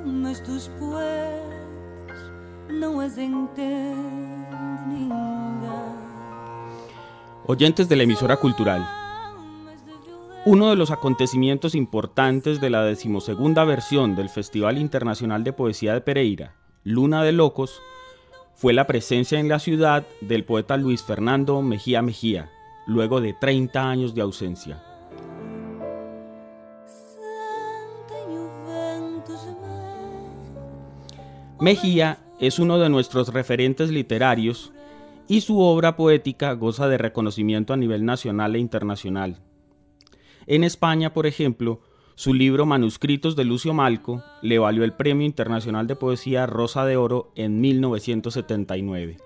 mas tu después não as entende ninguém. Oyentes de la emisora cultural, uno de los acontecimientos importantes de la 12ª versión del Festival Internacional de Poesía de Pereira, Luna de Locos, fue la presencia en la ciudad del poeta Luis Fernando Mejía Mejía, luego de 30 años de ausencia. Mejía es uno de nuestros referentes literarios y su obra poética goza de reconocimiento a nivel nacional e internacional. En España, por ejemplo, su libro Manuscritos de Lucio Malco le valió el Premio Internacional de Poesía Rosa de Oro en 1979.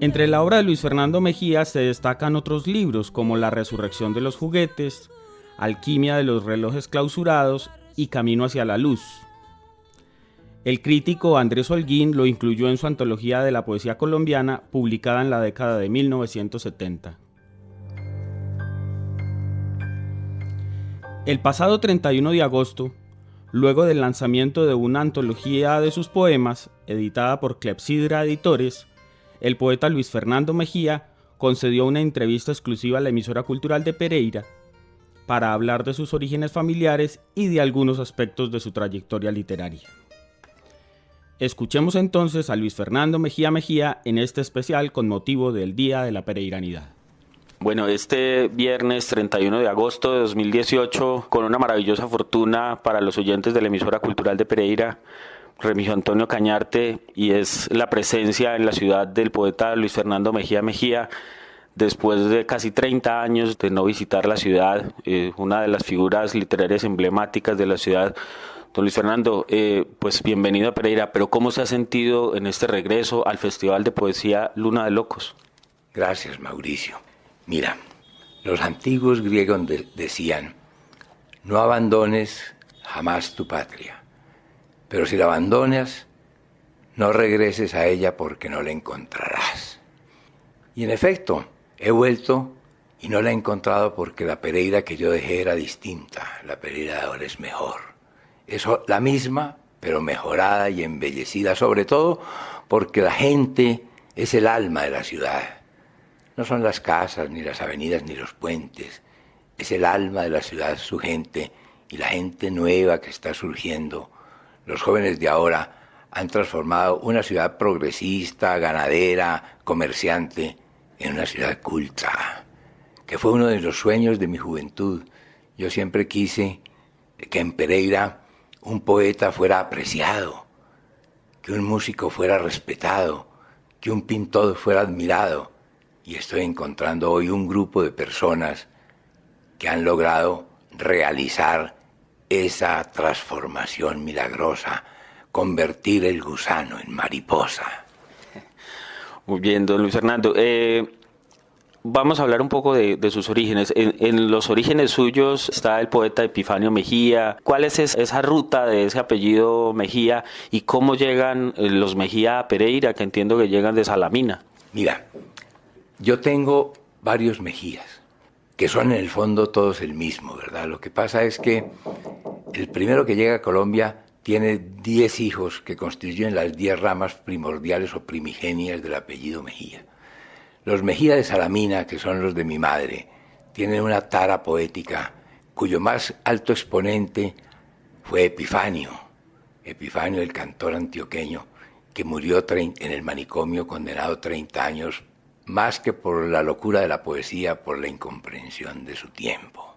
Entre la obra de Luis Fernando Mejía se destacan otros libros como La Resurrección de los Juguetes, Alquimia de los Relojes Clausurados y Camino hacia la Luz. El crítico Andrés Holguín lo incluyó en su antología de la poesía colombiana, publicada en la década de 1970. El pasado 31 de agosto, luego del lanzamiento de una antología de sus poemas, editada por Clepsidra Editores, el poeta Luis Fernando Mejía concedió una entrevista exclusiva a la emisora cultural de Pereira para hablar de sus orígenes familiares y de algunos aspectos de su trayectoria literaria. Escuchemos entonces a Luis Fernando Mejía Mejía en este especial con motivo del Día de la Pereiranidad. Bueno, este viernes 31 de agosto de 2018, con una maravillosa fortuna para los oyentes de la emisora cultural de Pereira, Remigio Antonio Cañarte, y es la presencia en la ciudad del poeta Luis Fernando Mejía Mejía, después de casi 30 años de no visitar la ciudad, una de las figuras literarias emblemáticas de la ciudad. Don Luis Fernando, pues bienvenido a Pereira, pero ¿cómo se ha sentido en este regreso al Festival de Poesía Luna de Locos? Gracias, Mauricio. Mira, los antiguos griegos decían, no abandones jamás tu patria, pero si la abandonas, no regreses a ella porque no la encontrarás. Y en efecto, he vuelto y no la he encontrado porque la Pereira que yo dejé era distinta, la Pereira de ahora es mejor. Es la misma, pero mejorada y embellecida, sobre todo porque la gente es el alma de la ciudad. No son las casas, ni las avenidas, ni los puentes. Es el alma de la ciudad, su gente, y la gente nueva que está surgiendo. Los jóvenes de ahora han transformado una ciudad progresista, ganadera, comerciante, en una ciudad culta, que fue uno de los sueños de mi juventud. Yo siempre quise que en Pereira un poeta fuera apreciado, que un músico fuera respetado, que un pintor fuera admirado. Y estoy encontrando hoy un grupo de personas que han logrado realizar esa transformación milagrosa, convertir el gusano en mariposa. Muy bien, don Luis Fernando. Vamos a hablar un poco de sus orígenes. En los orígenes suyos está el poeta Epifanio Mejía. ¿Cuál es esa ruta de ese apellido Mejía y cómo llegan los Mejía a Pereira, que entiendo que llegan de Salamina? Mira, yo tengo varios Mejías, que son en el fondo todos el mismo, ¿verdad? Lo que pasa es que el primero que llega a Colombia tiene 10 hijos que constituyen las 10 ramas primordiales o primigenias del apellido Mejía. Los Mejía de Salamina, que son los de mi madre, tienen una tara poética cuyo más alto exponente fue Epifanio, el cantor antioqueño, que murió en el manicomio condenado 30 años, más que por la locura de la poesía, por la incomprensión de su tiempo.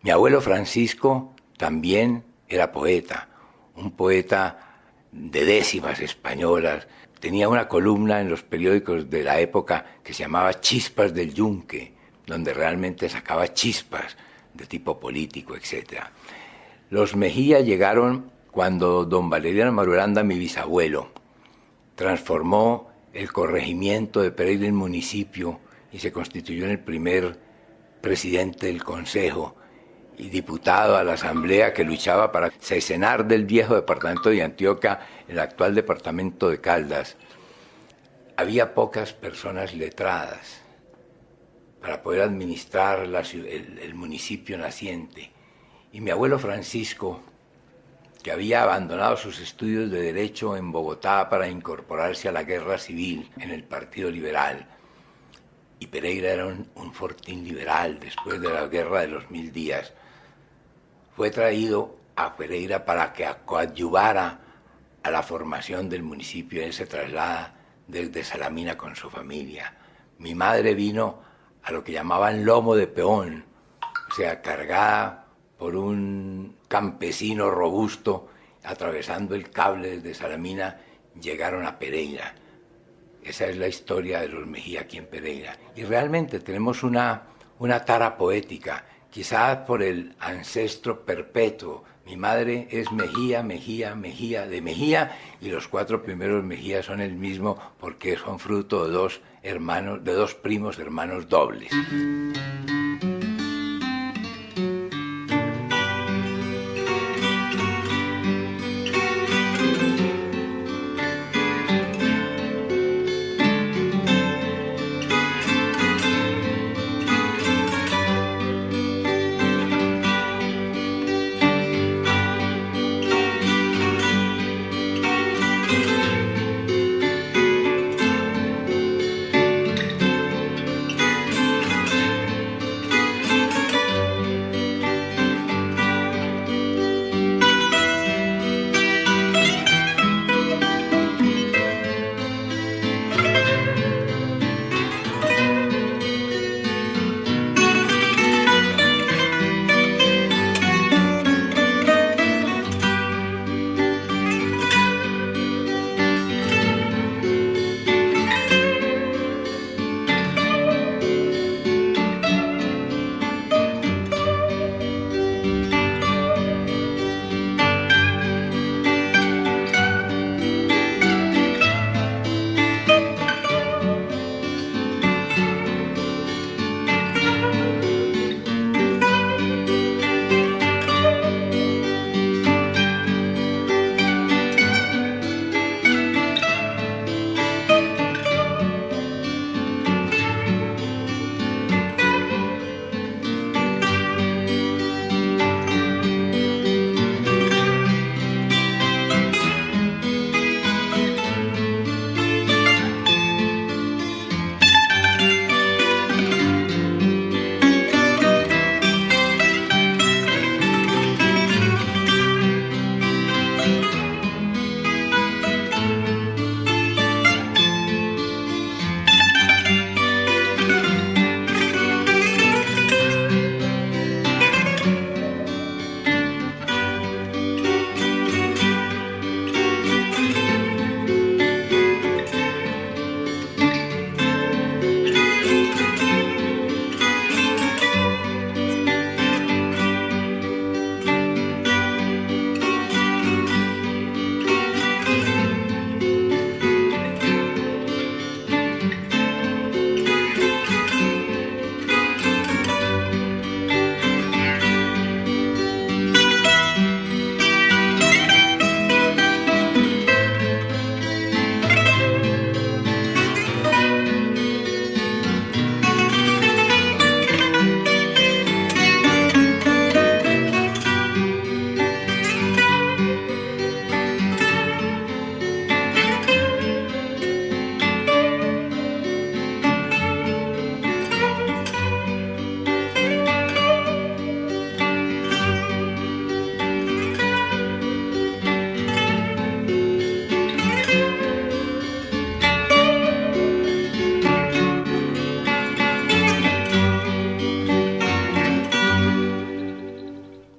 Mi abuelo Francisco también era poeta, un poeta de décimas españolas. Tenía una columna en los periódicos de la época que se llamaba Chispas del Yunque, donde realmente sacaba chispas de tipo político, etc. Los Mejía llegaron cuando don Valeriano Marulanda, mi bisabuelo, transformó el corregimiento de Pereira en municipio y se constituyó en el primer presidente del Consejo y diputado a la Asamblea, que luchaba para secenar del viejo departamento de Antioquia el actual departamento de Caldas. Había pocas personas letradas, para poder administrar el municipio naciente. Y mi abuelo Francisco, que había abandonado sus estudios de Derecho en Bogotá para incorporarse a la guerra civil en el Partido Liberal, y Pereira era un fortín liberal después de la Guerra de los 1000 días, fue traído a Pereira para que coadyuvara a la formación del municipio. Él se traslada desde Salamina con su familia. Mi madre vino a lo que llamaban lomo de peón, o sea, cargada por un campesino robusto, atravesando el cable desde Salamina, llegaron a Pereira. Esa es la historia de los Mejía aquí en Pereira. Y realmente tenemos una tara poética, quizás por el ancestro perpetuo. Mi madre es Mejía, Mejía, Mejía, de Mejía, y los 4 primeros Mejía son el mismo porque son fruto de 2 hermanos, de 2 primos hermanos dobles.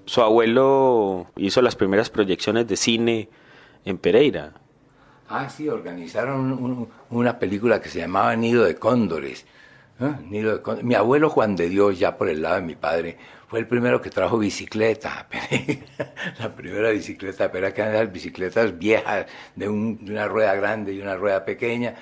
Su abuelo hizo las primeras proyecciones de cine en Pereira. Ah, sí, organizaron una película que se llamaba Nido de Cóndores. Mi abuelo Juan de Dios, ya por el lado de mi padre, fue el primero que trajo bicicleta a Pereira. La primera bicicleta a Pereira, que eran las bicicletas viejas, de una rueda grande y una rueda pequeña.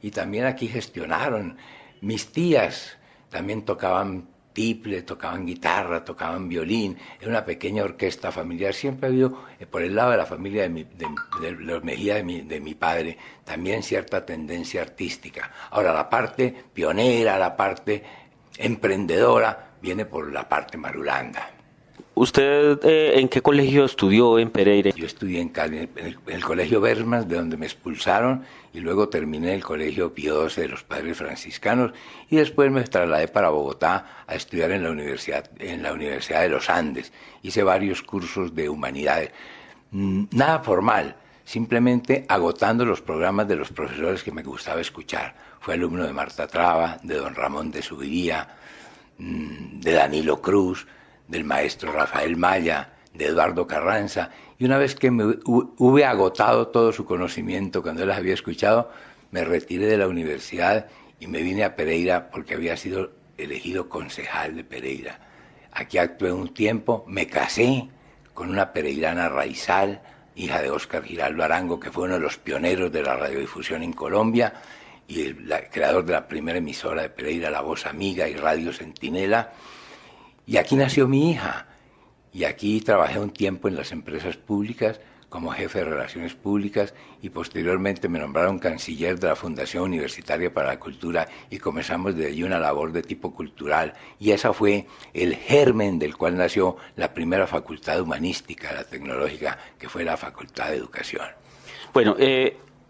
Y también aquí gestionaron. Mis tías también tocaban tiple, tocaban guitarra, tocaban violín. Era una pequeña orquesta familiar. Siempre ha habido, por el lado de la familia de los Mejía, de mi padre, también cierta tendencia artística. Ahora, la parte pionera, la parte emprendedora viene por la parte marulanda. ¿Usted en qué colegio estudió en Pereira? Yo estudié en Cali, en el colegio Bermas, de donde me expulsaron, y luego terminé en el colegio Pío XII de los Padres Franciscanos, y después me trasladé para Bogotá a estudiar en la Universidad de los Andes. Hice varios cursos de humanidades, nada formal, simplemente agotando los programas de los profesores que me gustaba escuchar. Fui alumno de Marta Traba, de don Ramón de Subiría, de Danilo Cruz, del maestro Rafael Maya, de Eduardo Carranza, y una vez que me hube agotado todo su conocimiento cuando él las había escuchado, me retiré de la universidad y me vine a Pereira porque había sido elegido concejal de Pereira. Aquí actué un tiempo, me casé con una pereirana raizal, hija de Óscar Giraldo Arango, que fue uno de los pioneros de la radiodifusión en Colombia y el creador de la primera emisora de Pereira, La Voz Amiga y Radio Centinela. Y aquí nació mi hija, y aquí trabajé un tiempo en las empresas públicas como jefe de Relaciones Públicas y posteriormente me nombraron canciller de la Fundación Universitaria para la Cultura y comenzamos desde allí una labor de tipo cultural, y esa fue el germen del cual nació la primera facultad humanística, la tecnológica, que fue la Facultad de Educación. Bueno,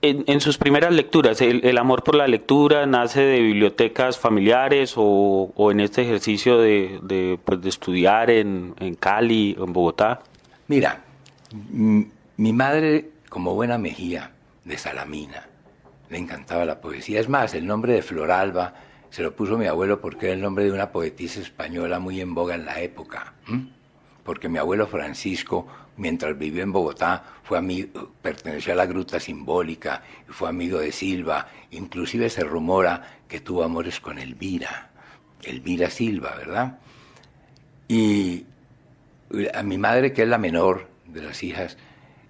en sus primeras lecturas, ¿el amor por la lectura nace de bibliotecas familiares o en este ejercicio de estudiar en Cali o en Bogotá? Mira, mi madre, como buena Mejía de Salamina, le encantaba la poesía. Es más, el nombre de Floralba se lo puso mi abuelo porque era el nombre de una poetisa española muy en boga en la época. Porque mi abuelo Francisco, mientras vivió en Bogotá, perteneció a la Gruta Simbólica, y fue amigo de Silva. Inclusive se rumora que tuvo amores con Elvira Silva, ¿verdad? Y a mi madre, que es la menor de las hijas,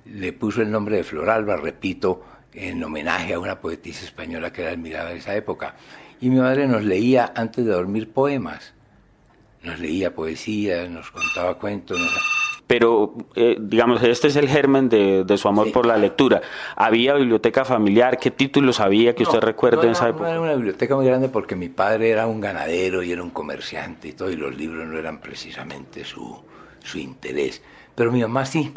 le puso el nombre de Floralba, repito, en homenaje a una poetisa española que era admirada de esa época. Y mi madre nos leía antes de dormir poemas, nos leía poesía, nos contaba cuentos. Pero, digamos, este es el germen de su amor por la lectura. ¿Había biblioteca familiar? ¿Qué títulos había que usted recuerde en esa época? No era una biblioteca muy grande porque mi padre era un ganadero y era un comerciante y todo, y los libros no eran precisamente su interés. Pero mi mamá sí,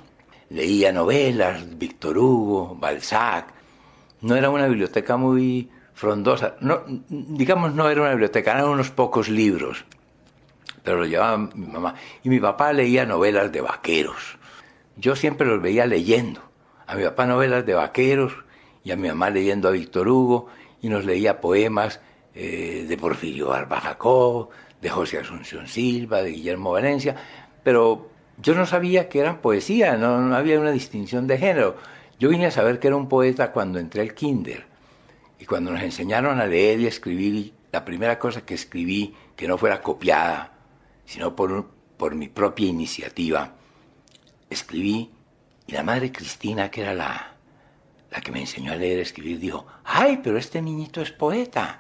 leía novelas, Víctor Hugo, Balzac. No era una biblioteca muy frondosa. No, digamos, no era una biblioteca, eran unos pocos libros. Pero lo llevaba mi mamá. Y mi papá leía novelas de vaqueros. Yo siempre los veía leyendo. A mi papá novelas de vaqueros y a mi mamá leyendo a Víctor Hugo, y nos leía poemas de Porfirio Barba Jacob, de José Asunción Silva, de Guillermo Valencia, pero yo no sabía que eran poesía, no había una distinción de género. Yo vine a saber que era un poeta cuando entré al kinder, y cuando nos enseñaron a leer y escribir, la primera cosa que escribí, que no fuera copiada, sino por mi propia iniciativa, escribí, y la madre Cristina, que era la que me enseñó a leer y escribir, dijo: ¡ay, pero este niñito es poeta!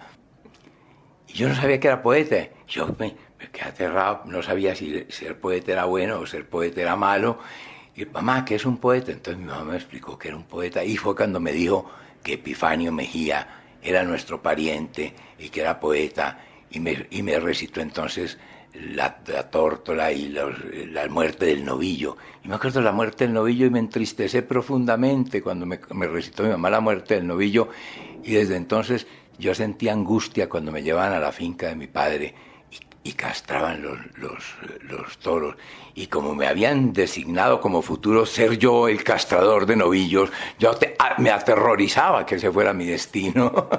Y yo no sabía que era poeta. Yo me quedé aterrado, no sabía si ser poeta era bueno o ser poeta era malo. Y mamá, ¿qué es un poeta? Entonces mi mamá me explicó que era un poeta, y fue cuando me dijo que Epifanio Mejía era nuestro pariente y que era poeta, y me recitó entonces la tórtola y la muerte del novillo. Y me acuerdo de la muerte del novillo y me entristecé profundamente cuando me recitó mi mamá la muerte del novillo, y desde entonces yo sentía angustia cuando me llevaban a la finca de mi padre y castraban los toros. Y como me habían designado como futuro ser yo el castrador de novillos, me aterrorizaba que ese fuera mi destino.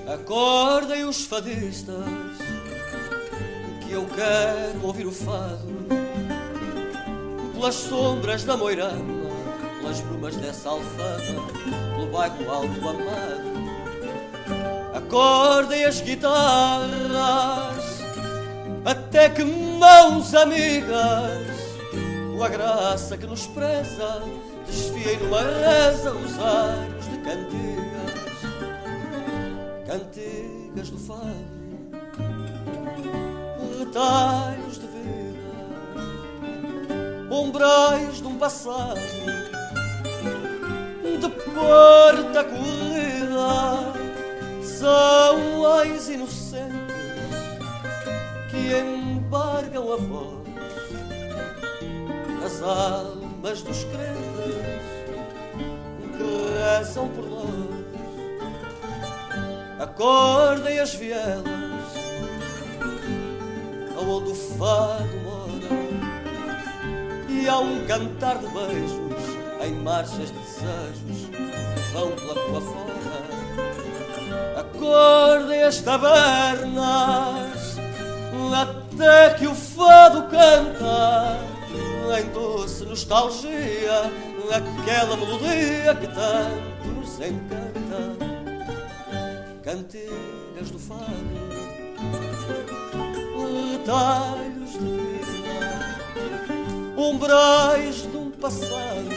Acordem os fadistas, que eu quero ouvir o fado, pelas sombras da moirama, pelas brumas dessa alfama, pelo bairro alto amado. Acordem as guitarras, até que mãos amigas, com a graça que nos preza, desfiem numa reza os aros de cantigas do fado. retalhos de vida, umbrais de passado, de porta corrida, são as inocentes que embargam a voz nas almas dos crentes que rezam por nós. Acordem as vielas aonde o fado mora, e há cantar de beijos em marchas de desejos que vão pela rua fora. Acordem as tabernas até que o fado canta em doce nostalgia aquela melodia que tanto nos encanta. Cantigas do fado, retalhos de vida, umbrais de passado,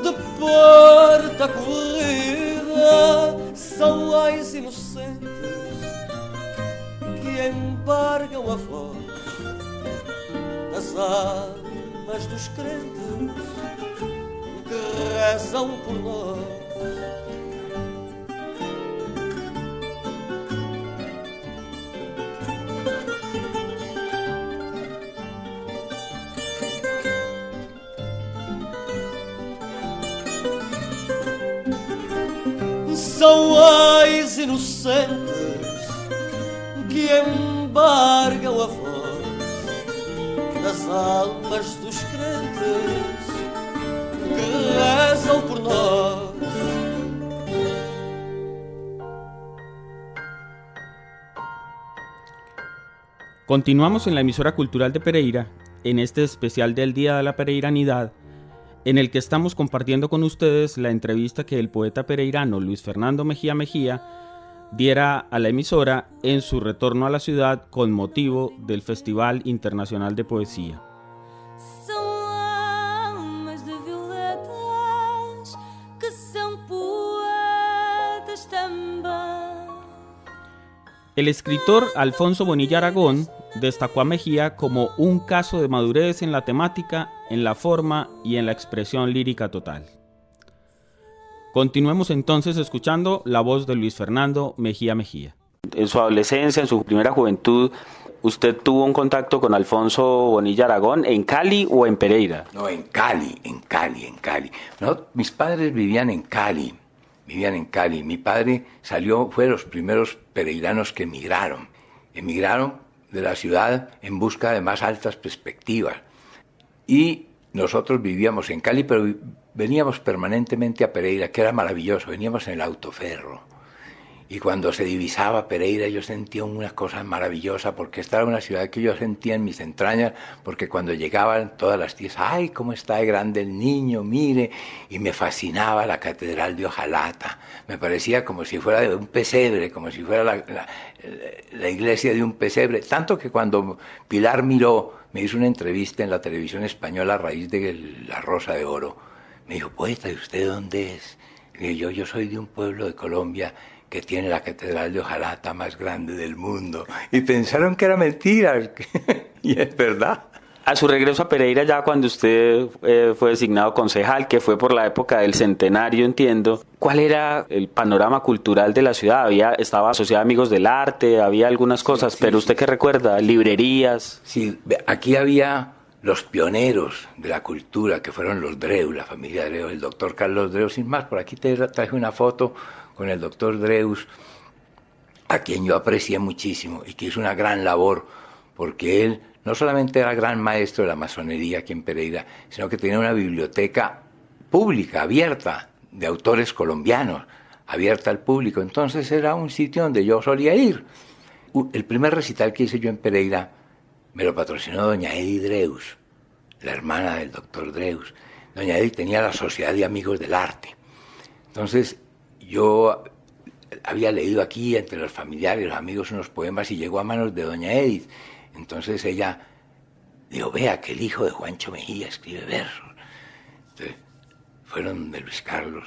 de porta corrida, são as inocentes que embargam a voz das almas dos crentes que rezam por nós. São as inocentes que embargam a voz das almas dos crentes que rezam por nós. Continuamos en la emisora cultural de Pereira, en este especial del Día de la Pereiranidad, en el que estamos compartiendo con ustedes la entrevista que el poeta pereirano Luis Fernando Mejía Mejía diera a la emisora en su retorno a la ciudad con motivo del Festival Internacional de Poesía. El escritor Alfonso Bonilla Aragón destacó a Mejía como un caso de madurez en la temática, en la forma y en la expresión lírica total. Continuemos entonces escuchando la voz de Luis Fernando Mejía Mejía. En su adolescencia, en su primera juventud, ¿usted tuvo un contacto con Alfonso Bonilla Aragón en Cali o en Pereira? No, en Cali. No, mis padres vivían en Cali. Mi padre fue de los primeros pereiranos que emigraron. Emigraron de la ciudad en busca de más altas perspectivas. Y nosotros vivíamos en Cali, pero veníamos permanentemente a Pereira, que era maravilloso. Veníamos en el autoferro. Y cuando se divisaba Pereira yo sentía una cosa maravillosa, porque esta era una ciudad que yo sentía en mis entrañas, porque cuando llegaban todas las tías, ¡ay, cómo está de grande el niño, mire! Y me fascinaba la catedral de Ojalata. Me parecía como si fuera de un pesebre, como si fuera la iglesia de un pesebre. Tanto que cuando Pilar Miró me hizo una entrevista en la televisión española a raíz de La Rosa de Oro, me dijo, poeta, ¿y usted de dónde es? Y yo soy de un pueblo de Colombia que tiene la catedral de Ojalata más grande del mundo. Y pensaron que era mentira. Y es verdad. A su regreso a Pereira, ya cuando usted fue designado concejal, que fue por la época del centenario, entiendo, ¿cuál era el panorama cultural de la ciudad? Estaba asociado a Amigos del Arte, había algunas cosas, sí, pero ¿usted qué recuerda? ¿Librerías? Sí, aquí había los pioneros de la cultura, que fueron los Dreu, la familia Dreu, el doctor Carlos Dreu. Sin más, por aquí te traje una foto con el doctor Dreus, a quien yo aprecié muchísimo y que hizo una gran labor, porque él no solamente era gran maestro de la masonería aquí en Pereira, sino que tenía una biblioteca pública, abierta, de autores colombianos, abierta al público. Entonces era un sitio donde yo solía ir. El primer recital que hice yo en Pereira me lo patrocinó doña Edi Dreus, la hermana del doctor Dreus. Doña Edi tenía la Sociedad de Amigos del Arte. Entonces, yo había leído aquí entre los familiares y los amigos unos poemas y llegó a manos de doña Edith. Entonces ella dijo, vea que el hijo de Juancho Mejía escribe versos. Entonces fueron de Luis Carlos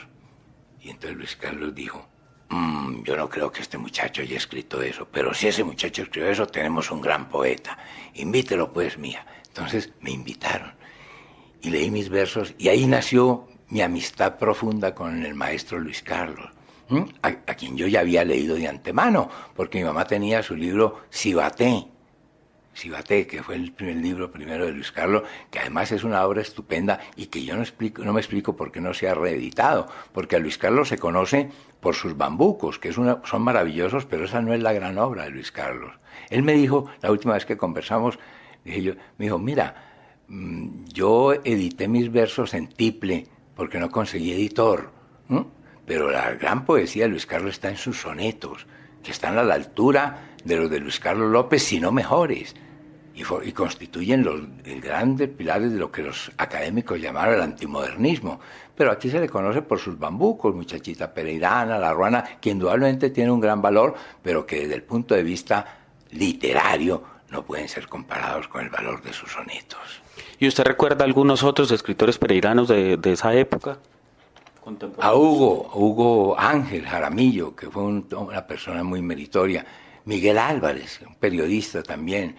y entonces Luis Carlos dijo, yo no creo que este muchacho haya escrito eso, pero si ese muchacho escribió eso, tenemos un gran poeta. Invítelo pues, mía. Entonces me invitaron y leí mis versos y ahí nació mi amistad profunda con el maestro Luis Carlos, a quien yo ya había leído de antemano, porque mi mamá tenía su libro Cibaté, que fue el primer libro primero de Luis Carlos, que además es una obra estupenda y que yo no me explico por qué no se ha reeditado, porque a Luis Carlos se conoce por sus bambucos, que son maravillosos, pero esa no es la gran obra de Luis Carlos. Él me dijo, la última vez que conversamos, me dijo, mira, yo edité mis versos en tiple porque no conseguí editor, pero la gran poesía de Luis Carlos está en sus sonetos, que están a la altura de los de Luis Carlos López, si no mejores, y constituyen los grandes pilares de lo que los académicos llamaron el antimodernismo. Pero aquí se le conoce por sus bambucos, Muchachita Pereirana, La Ruana, que indudablemente tiene un gran valor, pero que desde el punto de vista literario no pueden ser comparados con el valor de sus sonetos. ¿Y usted recuerda algunos otros escritores pereiranos de esa época? A Hugo Ángel Jaramillo, que fue una persona muy meritoria. Miguel Álvarez, un periodista también.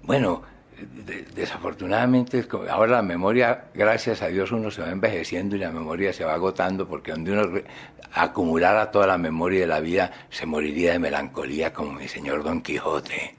Bueno, desafortunadamente, ahora la memoria, gracias a Dios, uno se va envejeciendo y la memoria se va agotando, porque donde uno acumulara toda la memoria de la vida, se moriría de melancolía como mi señor Don Quijote.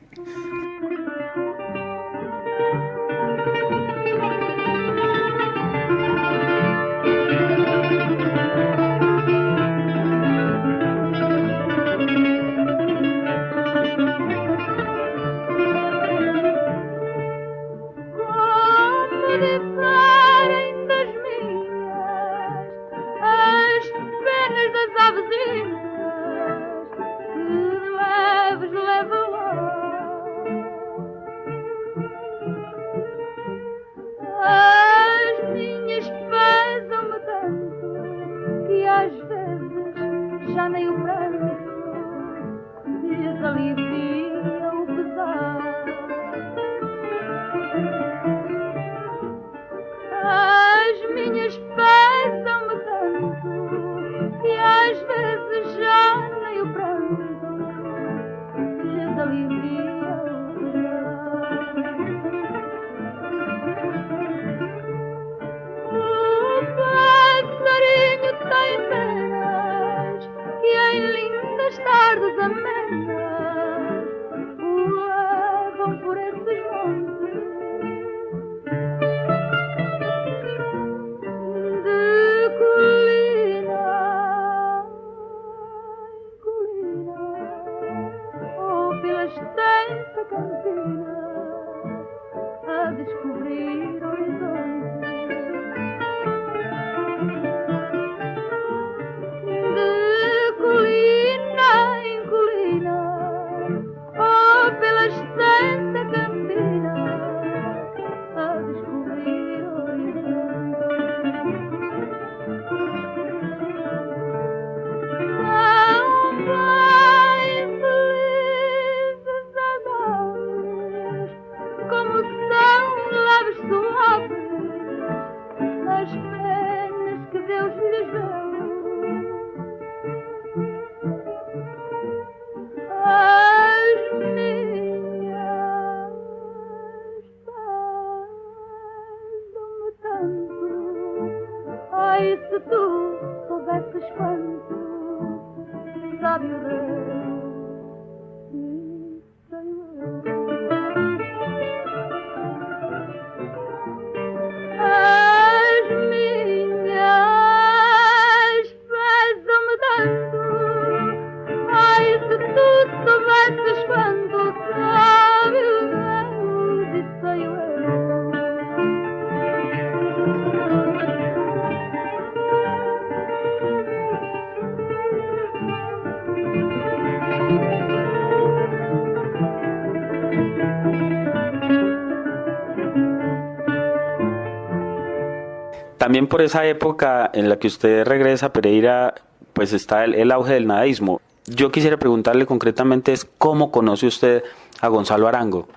También por esa época en la que usted regresa a Pereira, pues está el auge del nadaísmo. Yo quisiera preguntarle concretamente es ¿cómo conoce usted a Gonzalo Arango?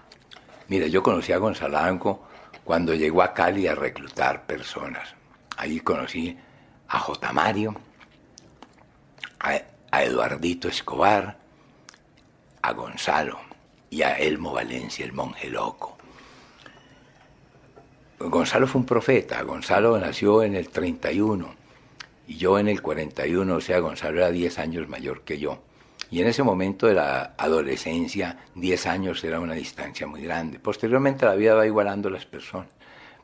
Mire, yo conocí a Gonzalo Arango cuando llegó a Cali a reclutar personas. Ahí conocí a J. Mario, a Eduardito Escobar, a Gonzalo y a Elmo Valencia, el monje loco. Gonzalo fue un profeta. Gonzalo nació en el 31 y yo en el 41, o sea, Gonzalo era 10 años mayor que yo. Y en ese momento de la adolescencia, 10 años era una distancia muy grande. Posteriormente la vida va igualando a las personas,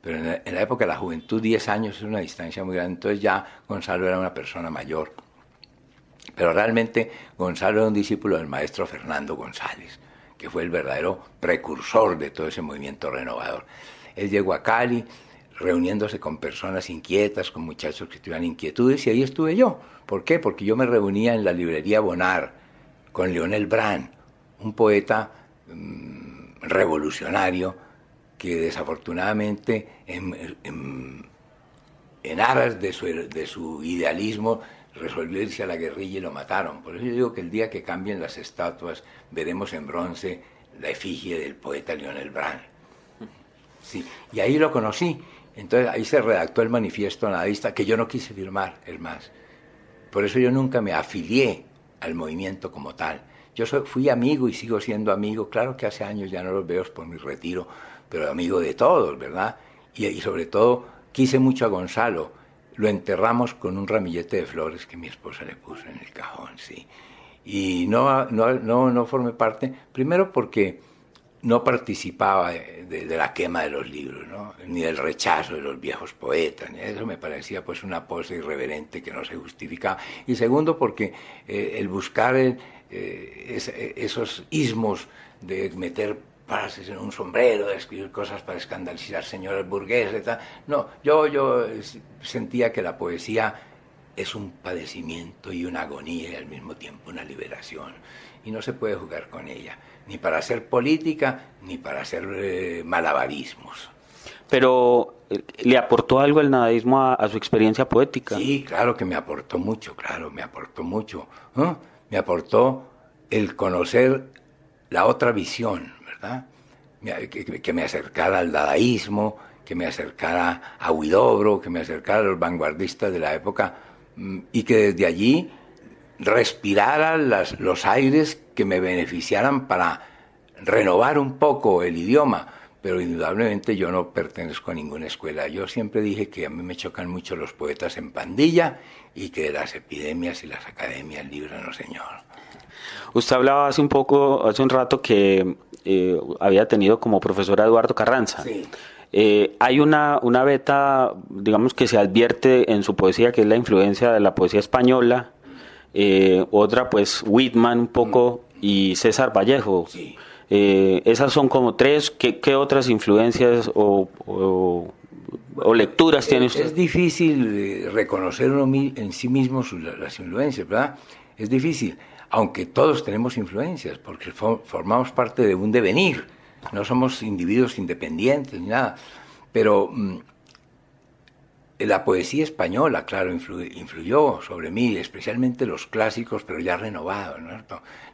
pero en la época de la juventud 10 años es una distancia muy grande. Entonces ya Gonzalo era una persona mayor. Pero realmente Gonzalo era un discípulo del maestro Fernando González, que fue el verdadero precursor de todo ese movimiento renovador. Él llegó a Cali reuniéndose con personas inquietas, con muchachos que tuvieran inquietudes, y ahí estuve yo. ¿Por qué? Porque yo me reunía en la librería Bonar con Leonel Brand, un poeta revolucionario que desafortunadamente en aras de su idealismo resolvió irse a la guerrilla y lo mataron. Por eso yo digo que el día que cambien las estatuas veremos en bronce la efigie del poeta Leonel Brand. Sí, y ahí lo conocí. Entonces ahí se redactó el manifiesto nadista que yo no quise firmar, es más. Por eso yo nunca me afilié al movimiento como tal. Yo fui amigo y sigo siendo amigo. Claro que hace años ya no los veo por mi retiro, pero amigo de todos, ¿verdad? Y sobre todo quise mucho a Gonzalo. Lo enterramos con un ramillete de flores que mi esposa le puso en el cajón, sí. Y no formé parte, primero porque no participaba de la quema de los libros, ¿no? Ni del rechazo de los viejos poetas, ni eso me parecía pues una pose irreverente que no se justificaba. Y segundo porque el buscar esos ismos de meter frases en un sombrero, de escribir cosas para escandalizar señores burgueses, tal. No, yo sentía que la poesía es un padecimiento y una agonía y al mismo tiempo una liberación. Y no se puede jugar con ella, ni para hacer política, ni para hacer malabarismos. Pero, ¿le aportó algo el nadaísmo a su experiencia poética? Sí, claro que me aportó mucho, claro, me aportó mucho. ¿Eh? Me aportó el conocer la otra visión, ¿verdad? Que me acercara al dadaísmo, que me acercara a Huidobro, que me acercara a los vanguardistas de la época, y que desde allí respirara los aires que me beneficiaran para renovar un poco el idioma. Pero indudablemente yo no pertenezco a ninguna escuela. Yo siempre dije que a mí me chocan mucho los poetas en pandilla y que las epidemias y las academias libres, no señor. Usted hablaba hace un rato que había tenido como profesor a Eduardo Carranza. Sí. Hay una beta, digamos, que se advierte en su poesía, que es la influencia de la poesía española. Otra, pues, Whitman un poco y César Vallejo. Sí. Esas son como tres. ¿Qué otras influencias o lecturas tiene usted? Es difícil reconocer en sí mismo las influencias, ¿verdad? Es difícil, aunque todos tenemos influencias, porque formamos parte de un devenir, no somos individuos independientes ni nada, pero la poesía española, claro, influyó sobre mí, especialmente los clásicos, pero ya renovados, ¿no?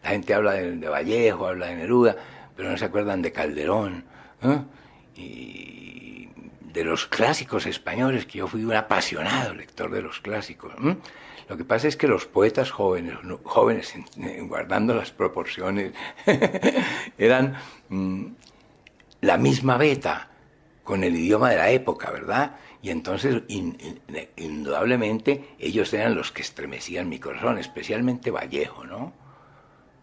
La gente habla de Vallejo, habla de Neruda, pero no se acuerdan de Calderón, ¿eh? Y de los clásicos españoles, que yo fui un apasionado lector de los clásicos. Lo que pasa es que los poetas jóvenes guardando las proporciones, eran la misma beta con el idioma de la época, ¿verdad? Y entonces, indudablemente, ellos eran los que estremecían mi corazón, especialmente Vallejo, ¿no?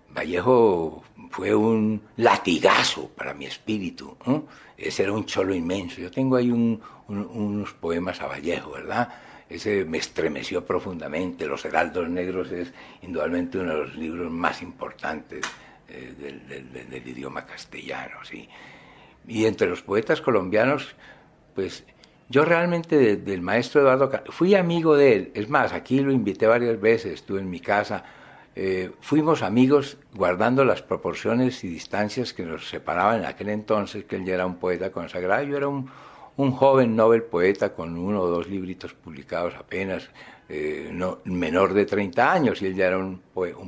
Vallejo fue un latigazo para mi espíritu, ¿eh? Ese era un cholo inmenso. Yo tengo ahí unos poemas a Vallejo, ¿verdad? Ese me estremeció profundamente. Los Heraldos Negros es indudablemente uno de los libros más importantes del idioma castellano, ¿sí? Y entre los poetas colombianos, pues yo realmente del maestro Eduardo fui amigo de él. Es más, aquí lo invité varias veces, estuve en mi casa. Fuimos amigos guardando las proporciones y distancias que nos separaban en aquel entonces, que él ya era un poeta consagrado. Yo era un joven novel poeta con 1 o 2 libritos publicados apenas, menor de 30 años, y él ya era un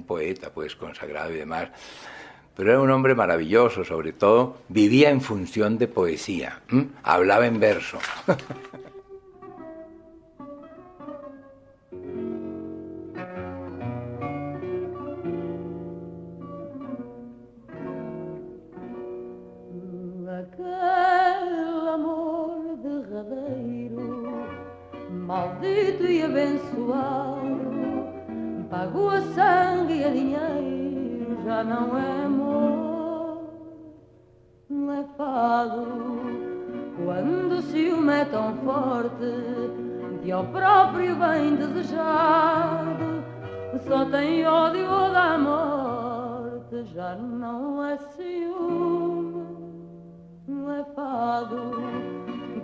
poeta pues consagrado y demás. Pero era un hombre maravilloso, sobre todo vivía en función de poesía, hablaba en verso. Naquele amor derradeiro, maldito e abençoado, pago a sangue e a dinheiro, já não é amor, levado. Quando o ciúme é tão forte que ao próprio bem desejado só tem ódio da morte, já não é ciúme, levado.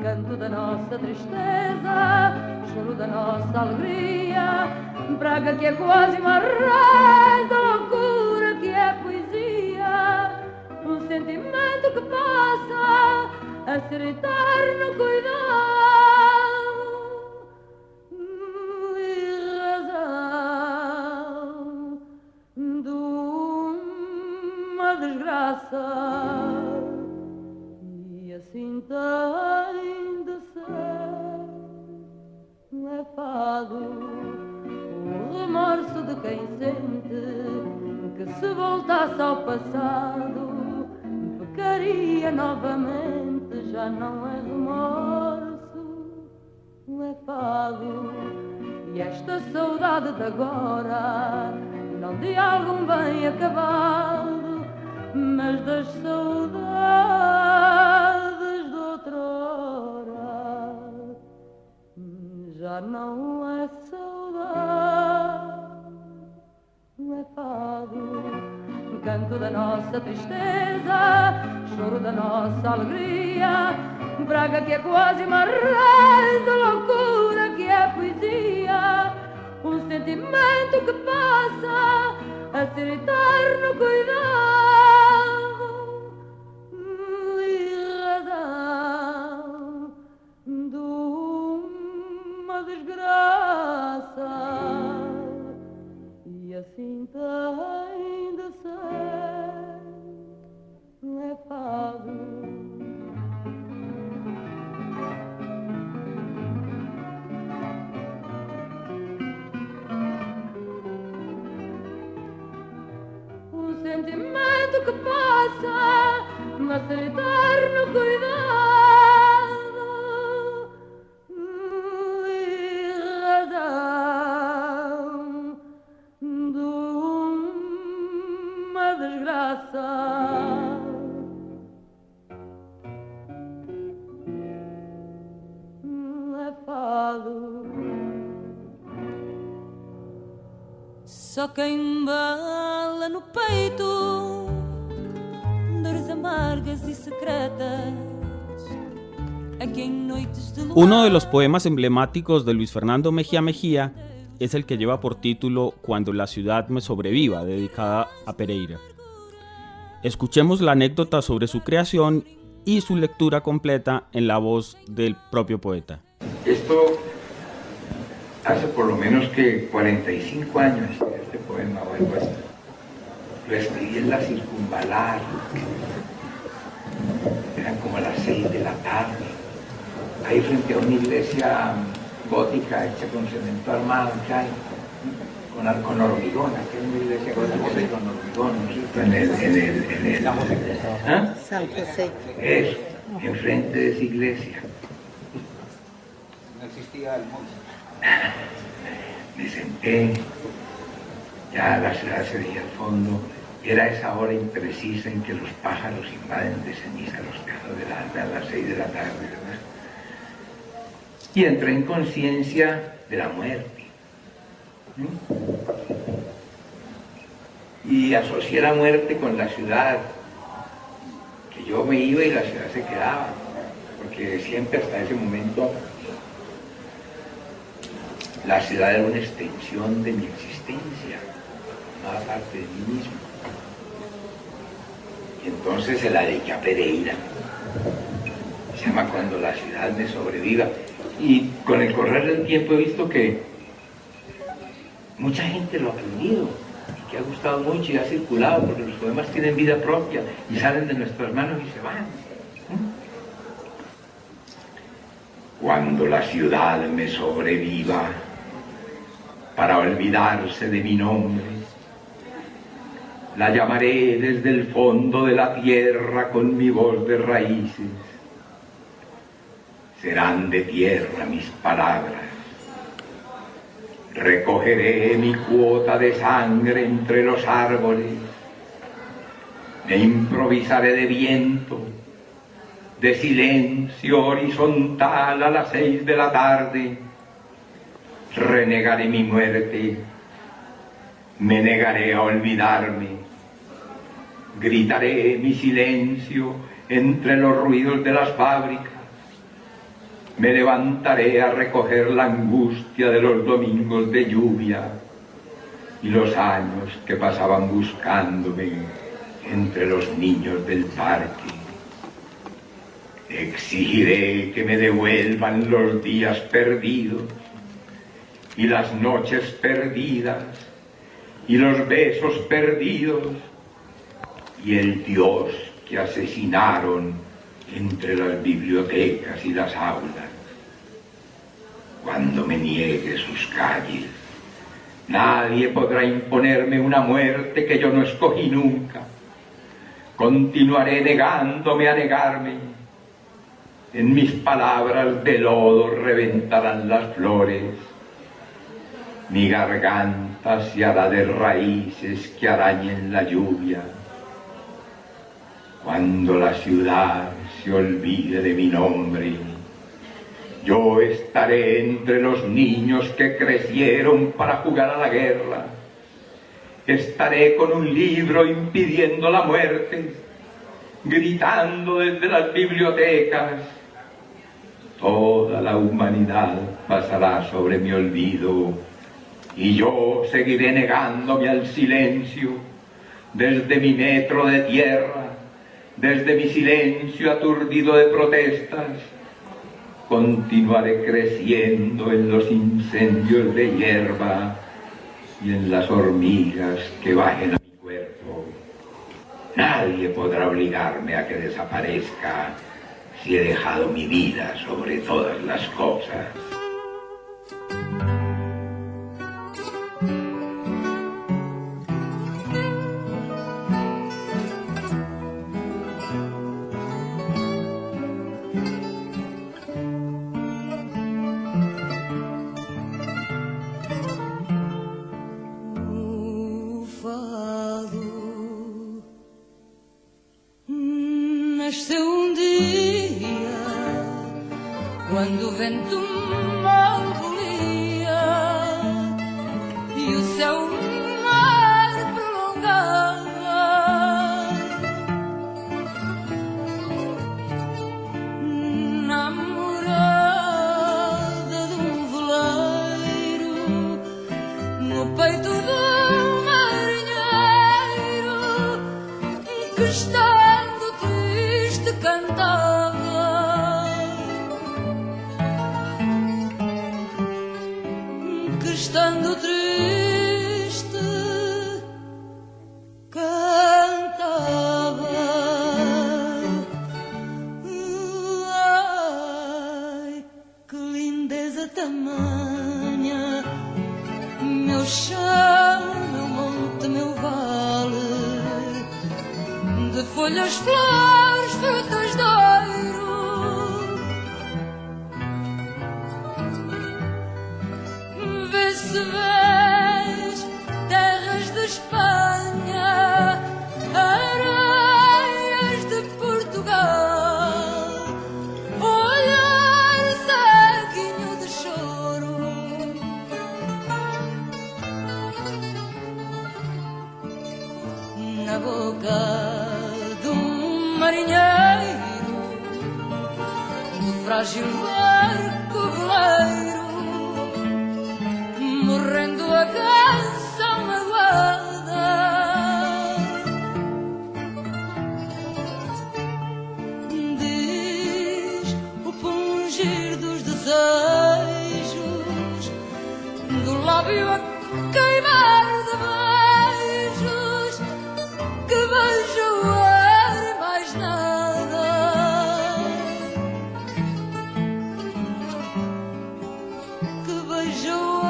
Canto da nossa tristeza, choro da nossa alegria, praga que é quase uma reza, loucura que é poesia, um sentimento que passa a ser eterno cuidado e razão de uma desgraça, e assim tem de ser levado o remorso de quem sente que se voltasse ao passado pecaria novamente, já não é remorso, levado. E esta saudade de agora, não de algum bem acabado, mas das saudades de outrora, já não é saudade, levado. Canto da nossa tristeza, choro da nossa alegria, praga que é quase uma reza, loucura que é poesia, um sentimento que passa a ser eterno cuidado e razão de uma desgraça, e assim tem de ser levado. Um sentimento que passa a ser eterno cuidado e razão de uma desgraça, levado. Só quem bala no peito dores amargas y secretas, a quien noites de luar... Uno de los poemas emblemáticos de Luis Fernando Mejía Mejía es el que lleva por título Cuando la ciudad me sobreviva, dedicada a Pereira. Escuchemos la anécdota sobre su creación y su lectura completa en la voz del propio poeta. Esto hace por lo menos que 45 años, este poema o algo así. Lo escribí en la Circunvalar, eran como las 6 de la tarde, ahí frente a una iglesia gótica hecha con cemento armado, ¿sabes? Con hormigón, aquí es una iglesia gótica con hormigón, ¿no es cierto? En el ¿ah? San José. Eso, enfrente de esa iglesia. No existía el monte. Me senté, ya la ciudad se veía al fondo, era esa hora imprecisa en que los pájaros invaden de ceniza los tejados del alba a las 6 de la tarde, ¿verdad? Y entré en conciencia de la muerte. Y asocié la muerte con la ciudad, que yo me iba y la ciudad se quedaba, porque siempre hasta ese momento la ciudad era una extensión de mi existencia, una parte de mí mismo. Y entonces se la dediqué a Pereira. Se llama Cuando la ciudad me sobreviva. Y con el correr del tiempo he visto que mucha gente lo ha aprendido y que ha gustado mucho y ha circulado, porque los poemas tienen vida propia y salen de nuestras manos y se van. Cuando la ciudad me sobreviva, para olvidarse de mi nombre, La llamaré desde el fondo de la tierra con mi voz de raíces. Serán de tierra mis palabras. Recogeré mi cuota de sangre entre los árboles. Me improvisaré de viento, de silencio horizontal a las 6 de la tarde. Renegaré mi muerte, me negaré a olvidarme. Gritaré mi silencio entre los ruidos de las fábricas. Me levantaré a recoger la angustia de los domingos de lluvia y los años que pasaban buscándome entre los niños del parque. Exigiré que me devuelvan los días perdidos y las noches perdidas y los besos perdidos y el Dios que asesinaron entre las bibliotecas y las aulas. Cuando me niegue sus calles, nadie podrá imponerme una muerte que yo no escogí nunca. Continuaré negándome a negarme. En mis palabras de lodo reventarán las flores. Mi garganta se hará de raíces que arañen la lluvia. Cuando la ciudad se olvide de mi nombre, yo estaré entre los niños que crecieron para jugar a la guerra. Estaré con un libro impidiendo la muerte, gritando desde las bibliotecas. Toda la humanidad pasará sobre mi olvido y yo seguiré negándome al silencio desde mi metro de tierra. Desde mi silencio aturdido de protestas, continuaré creciendo en los incendios de hierba y en las hormigas que bajen a mi cuerpo. Nadie podrá obligarme a que desaparezca si he dejado mi vida sobre todas las cosas. Nasceu dia, quando o vento mal volia e o céu mar prolongava. Na morada de veleiro, no peito do marinheiro que está cantava, que estando triste cantava. Ai, que lindeza tamanha, meu chão, meu monte, meu vale, de folhas, flores, frutas de ouro. Vê-se vês terras de Espanha, areias de Portugal, olhar ceguinho de choro. Na boca marinheiro, do frágil barco veleiro, morrendo a canção magoada. Diz o pungir dos desejos, do lábio a queimar de beijos, que vejo nada, que beijou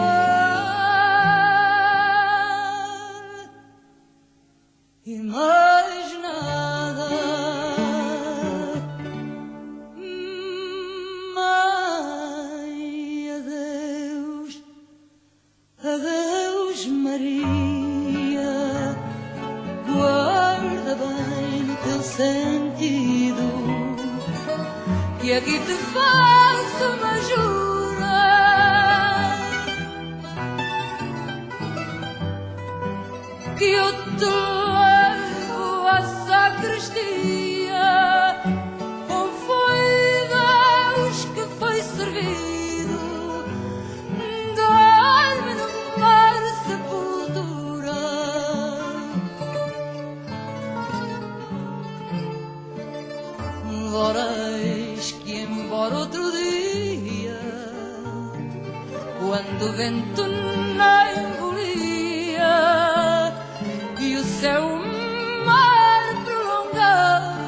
querido, que aqui te faço uma jura, que eu te levo à sacristia, com feiras que foi servido, dar-me no mar sepultura. Voreis que embora outro dia, quando o vento não engolia e o céu mar prolongava,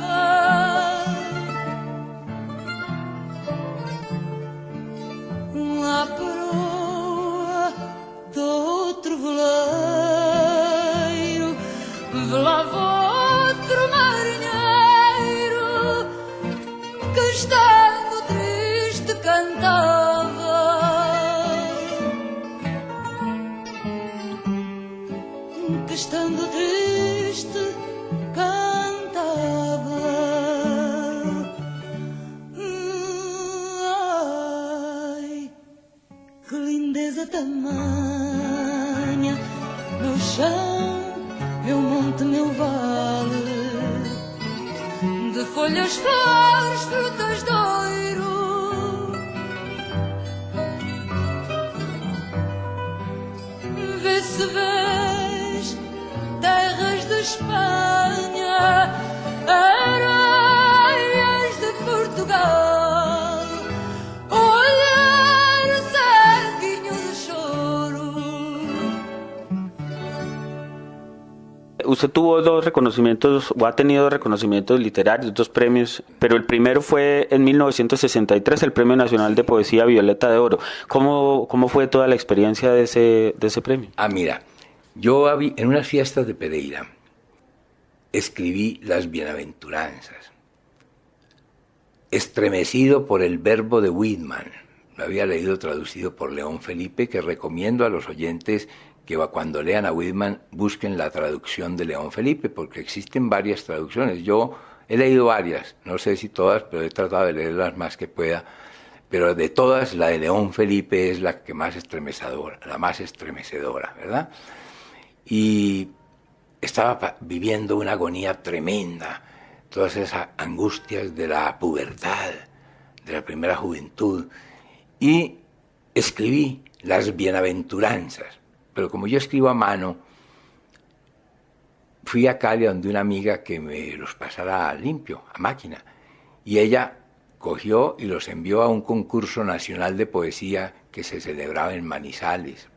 a proa do outro veleiro velava outro marinheiro que estando triste cantava, que estando triste cantava. Ai, que lindeza tamanha, meu chão, meu monte, meu vale, de folhas, flores, frutas de ouro, vê se vês terras de Espanha, areias de Portugal, olhar ceguinho de choro. Usted tuvo dos reconocimientos, o ha tenido dos reconocimientos literarios, dos premios, pero el primero fue en 1963, el Premio Nacional de Poesía Violeta de Oro. ¿Cómo fue toda la experiencia de ese premio? Mira, yo en unas fiestas de Pereira escribí Las Bienaventuranzas, estremecido por el verbo de Whitman. Lo había leído traducido por León Felipe, que recomiendo a los oyentes que cuando lean a Whitman busquen la traducción de León Felipe, porque existen varias traducciones. Yo he leído varias, no sé si todas, pero he tratado de leerlas más que pueda. Pero de todas, la de León Felipe es la que más estremecedora, ¿verdad? Y estaba viviendo una agonía tremenda, todas esas angustias de la pubertad, de la primera juventud, y escribí Las Bienaventuranzas. Pero como yo escribo a mano, fui a Cali donde una amiga que me los pasara limpio, a máquina, y ella cogió y los envió a un concurso nacional de poesía que se celebraba en Manizales.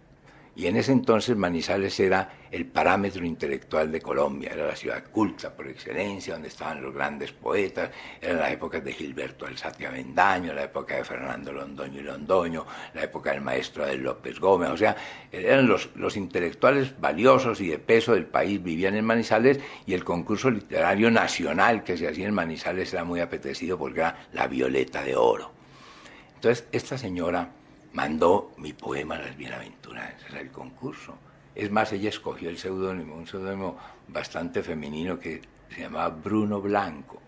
Y en ese entonces Manizales era el parámetro intelectual de Colombia, era la ciudad culta por excelencia, donde estaban los grandes poetas, eran las épocas de Gilberto Alzate Avendaño, la época de Fernando Londoño y Londoño, la época del maestro Adel López Gómez, o sea, eran los intelectuales valiosos y de peso del país, vivían en Manizales, y el concurso literario nacional que se hacía en Manizales era muy apetecido porque era la Violeta de Oro. Entonces, esta señora mandó mi poema Las Bienaventuranzas al concurso. Es más, ella escogió el seudónimo, un seudónimo bastante femenino que se llamaba Bruno Blanco.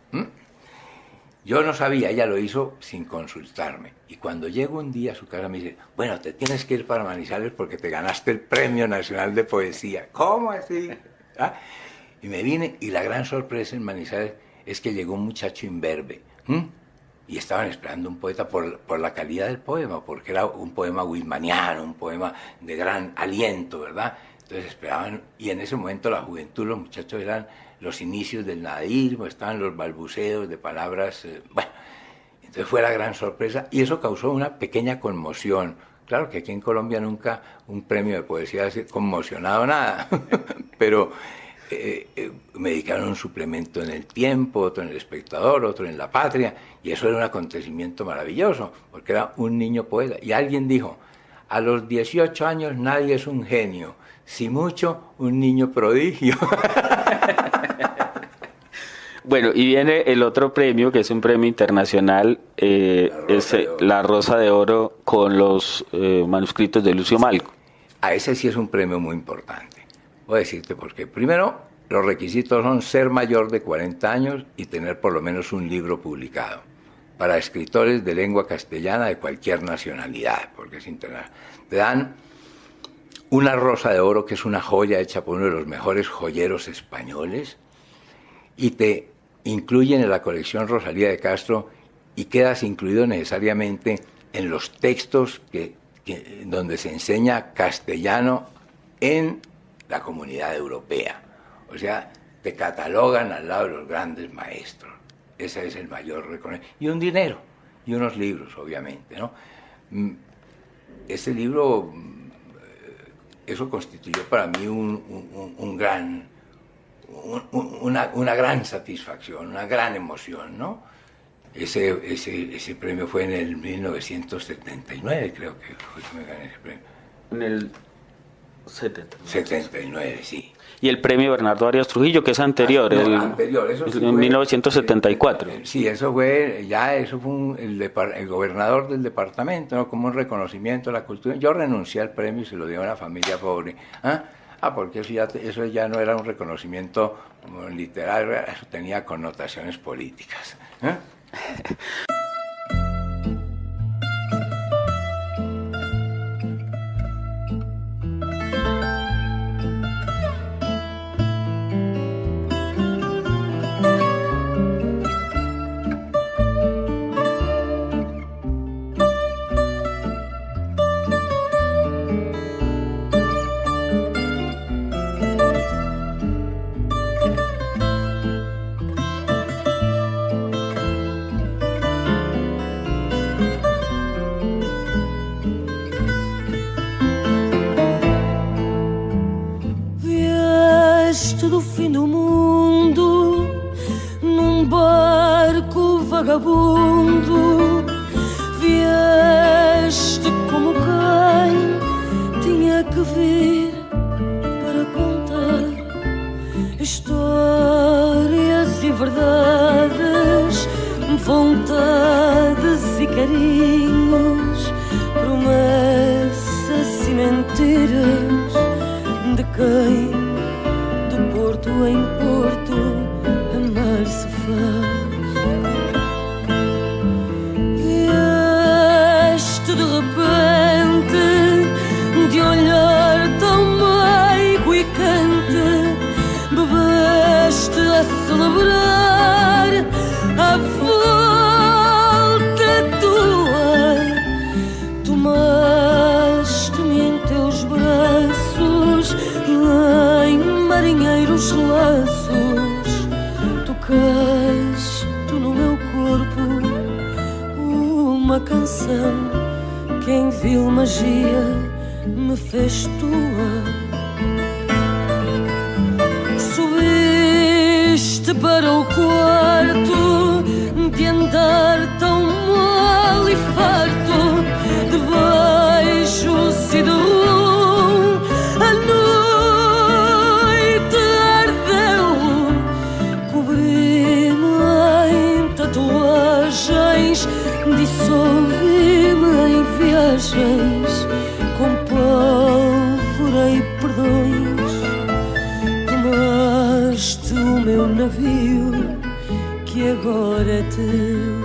Yo no sabía, ella lo hizo sin consultarme. Y cuando llego un día a su casa me dice, bueno, te tienes que ir para Manizales porque te ganaste el Premio Nacional de Poesía. ¿Cómo así? ¿Ah? Y me vine, y la gran sorpresa en Manizales es que llegó un muchacho imberbe. Y estaban esperando un poeta por la calidad del poema, porque era un poema whitmaniano, un poema de gran aliento, ¿verdad? Entonces esperaban, y en ese momento la juventud, los muchachos eran los inicios del nadaísmo, estaban los balbuceos de palabras, bueno, entonces fue la gran sorpresa, y eso causó una pequeña conmoción. Claro que aquí en Colombia nunca un premio de poesía ha conmocionado nada, pero me dedicaron un suplemento en El Tiempo, otro en El Espectador, otro en La Patria, y eso era un acontecimiento maravilloso, porque era un niño poeta. Y alguien dijo, a los 18 años nadie es un genio, si mucho, un niño prodigio. Bueno, y viene el otro premio, que es un premio internacional, la Rosa de Oro con los manuscritos de Lucio Malco. A ese sí es un premio muy importante. Voy a decirte por qué. Primero, Los requisitos son ser mayor de 40 años y tener por lo menos un libro publicado. Para escritores de lengua castellana de cualquier nacionalidad, porque es internacional. Te dan una Rosa de Oro, que es una joya hecha por uno de los mejores joyeros españoles, y te incluyen en la colección Rosalía de Castro y quedas incluido necesariamente en los textos donde se enseña castellano en la Comunidad Europea. O sea, te catalogan al lado de los grandes maestros. Ese es el mayor reconocimiento. Y un dinero, y unos libros, obviamente, ¿no? Ese libro, eso constituyó para mí una gran satisfacción, una gran emoción, ¿no? Ese premio fue en el 1979, creo que fue que me gané ese premio. En el 79, sí. Y el premio Bernardo Arias Trujillo, que es anterior, anterior, eso sí en 1974. Sí, eso fue el gobernador del departamento, ¿no? Como un reconocimiento a la cultura. Yo renuncié al premio y se lo di a una familia pobre. Porque eso ya no era un reconocimiento literario, eso tenía connotaciones políticas. Do fim do mundo num barco vagabundo, vieste como quem tinha que vir para contar histórias e verdades, vontades e carinhos, promessas e mentiras de quem Porto em Porto amar se faz. Vieste de repente de olhar tão meigo e cante, bebeste a celebrar a volta tua, tomaste-me em teus braços em marinheiros laços, tocaste no meu corpo uma canção que em vil magia me fez tua. Subiste para o quarto de andar tão mal e farto de beijos e de rum. A noite ardeu, cobri-me em tatuagens, dissolvi-me em viagens, com pólvora e perdões. Tomaste o meu navio que agora é teu.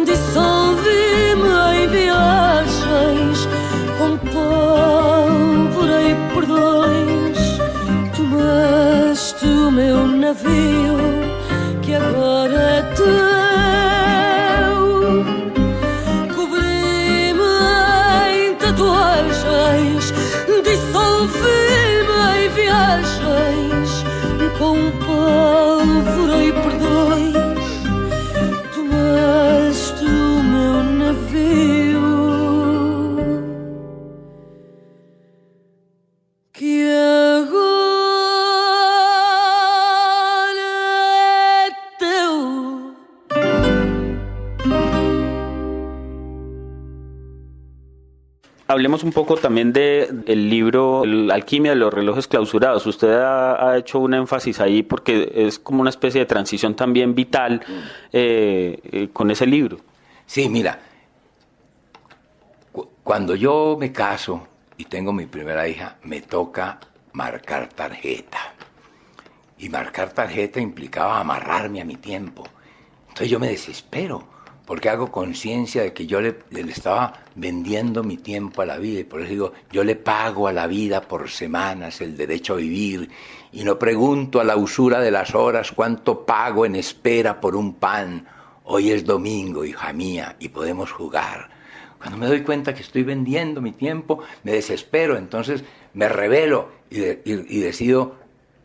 Dissolvi-me em viagens, com pólvora e perdões. Tomaste o meu navio que agora é teu. Cobri-me em tatuagens, dissolvi-me em viagens, com pólvora e perdões. Tomaste o meu navio que agora Hablemos un poco también del libro Alquimia de los relojes clausurados. Usted ha hecho un énfasis ahí porque es como una especie de transición también vital con ese libro. Sí, mira, cuando yo me caso y tengo mi primera hija, me toca marcar tarjeta. Y marcar tarjeta implicaba amarrarme a mi tiempo. Entonces yo me desespero, porque hago conciencia de que yo le estaba vendiendo mi tiempo a la vida. Y por eso digo, yo le pago a la vida por semanas el derecho a vivir. Y no pregunto a la usura de las horas cuánto pago en espera por un pan. Hoy es domingo, hija mía, y podemos jugar. Cuando me doy cuenta que estoy vendiendo mi tiempo, me desespero. Entonces me rebelo y decido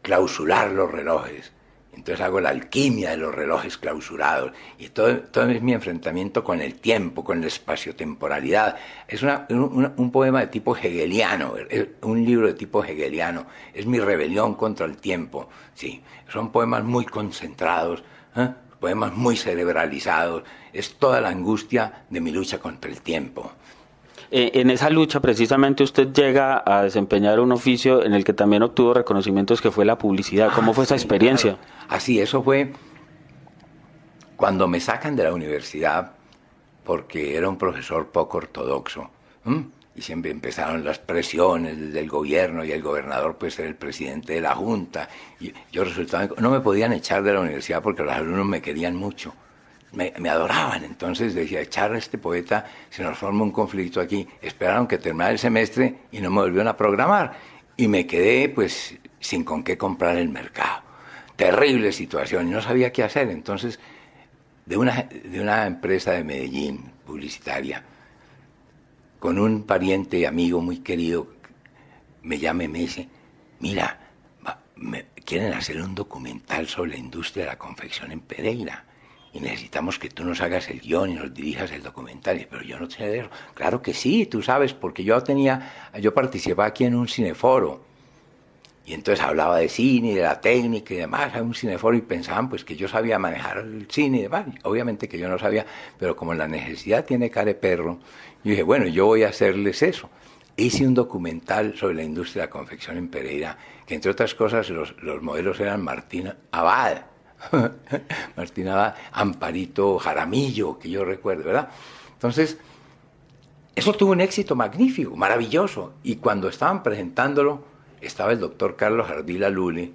clausurar los relojes. Entonces hago la alquimia de los relojes clausurados. Y todo es mi enfrentamiento con el tiempo, con la espaciotemporalidad. Es un poema de tipo hegeliano, es un libro de tipo hegeliano. Es mi rebelión contra el tiempo. Sí, son poemas muy concentrados, poemas muy cerebralizados. Es toda la angustia de mi lucha contra el tiempo. En esa lucha precisamente usted llega a desempeñar un oficio en el que también obtuvo reconocimientos, que fue la publicidad. ¿Cómo fue esa experiencia? Claro. Así, eso fue cuando me sacan de la universidad porque era un profesor poco ortodoxo. Y siempre empezaron las presiones del gobierno y el gobernador pues era el presidente de la junta. Y yo resultaba, no me podían echar de la universidad porque los alumnos me querían mucho. Me adoraban, entonces decía, echar a este poeta, se nos forma un conflicto aquí. Esperaron que terminara el semestre y no me volvieron a programar. Y me quedé pues sin con qué comprar el mercado. Terrible situación, y no sabía qué hacer. Entonces, de una empresa de Medellín, publicitaria, con un pariente y amigo muy querido, me llama y me dice, mira, quieren hacer un documental sobre la industria de la confección en Pereira. Y necesitamos que tú nos hagas el guión y nos dirijas el documental. Pero yo no sé de eso. Claro que sí, tú sabes, porque yo participaba aquí en un cineforo. Y entonces hablaba de cine, de la técnica y demás, a un cineforo, y pensaban pues que yo sabía manejar el cine y demás. Obviamente que yo no sabía, pero como la necesidad tiene cara de perro, yo dije, bueno, yo voy a hacerles eso. Hice un documental sobre la industria de la confección en Pereira, que entre otras cosas los modelos eran Martín Abad, Amparito Jaramillo, que yo recuerdo, ¿verdad? Entonces, eso tuvo un éxito magnífico, maravilloso. Y cuando estaban presentándolo, estaba el doctor Carlos Ardila Lule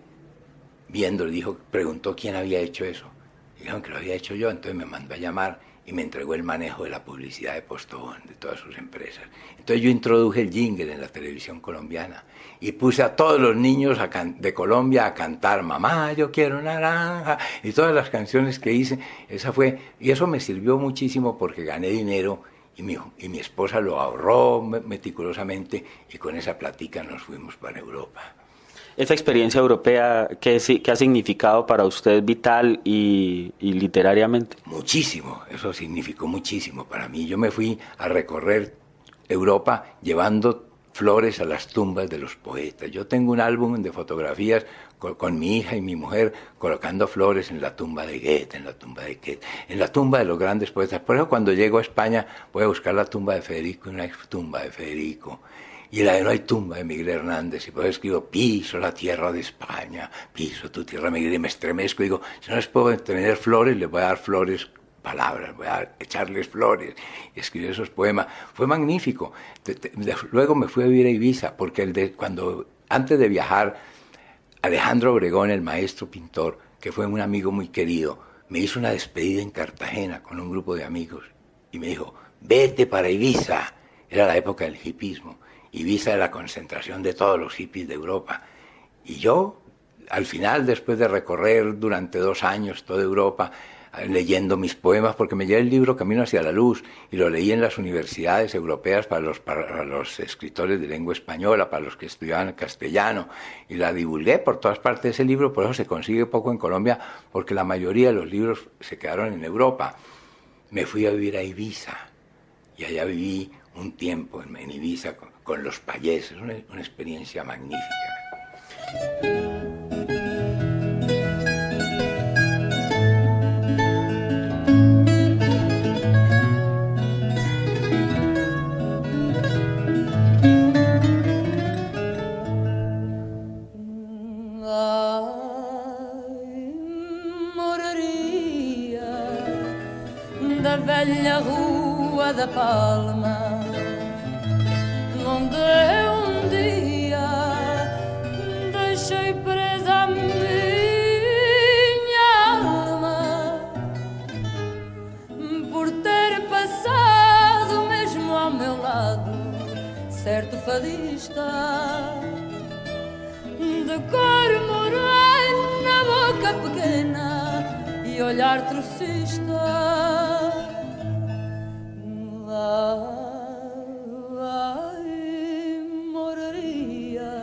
viéndolo, preguntó quién había hecho eso. Dijeron que lo había hecho yo, entonces me mandó a llamar y me entregó el manejo de la publicidad de Postobón, de todas sus empresas. Entonces yo introduje el jingle en la televisión colombiana y puse a todos los niños de Colombia a cantar Mamá, yo quiero naranja, y todas las canciones que hice. Y eso me sirvió muchísimo porque gané dinero y mi esposa lo ahorró meticulosamente y con esa plática nos fuimos para Europa. Esa experiencia europea, ¿qué ha significado para usted vital y literariamente? Muchísimo, eso significó muchísimo para mí. Yo me fui a recorrer Europa llevando flores a las tumbas de los poetas. Yo tengo un álbum de fotografías con mi hija y mi mujer colocando flores en la tumba de Goethe, en la tumba de Goethe, en la tumba de los grandes poetas. Por eso cuando llego a España voy a buscar la tumba de Federico y no hay tumba de Federico. Y la de no hay tumba de Miguel Hernández, y por eso escribo, piso la tierra de España, piso tu tierra, Miguel, y me estremezco, y digo, si no les puedo tener flores, les voy a dar flores, palabras, voy a echarles flores, y escribí esos poemas. Fue magnífico. Luego me fui a vivir a Ibiza, porque antes de viajar, Alejandro Obregón, el maestro pintor, que fue un amigo muy querido, me hizo una despedida en Cartagena con un grupo de amigos, y me dijo, vete para Ibiza. Era la época del hipismo. Ibiza era la concentración de todos los hippies de Europa. Y yo, al final, después de recorrer durante 2 años toda Europa, leyendo mis poemas, porque me llevé el libro Camino hacia la Luz, y lo leí en las universidades europeas para los escritores de lengua española, para los que estudiaban castellano, y la divulgué por todas partes. Ese libro, por eso se consigue poco en Colombia, porque la mayoría de los libros se quedaron en Europa. Me fui a vivir a Ibiza, y allá viví un tiempo en Ibiza con los payés. Es una experiencia magnífica. velha Rua da Palma, onde eu um dia deixei presa a minha alma, por ter passado mesmo ao meu lado certo fadista de cor morena, boca pequena e olhar trocista. Ai, moraria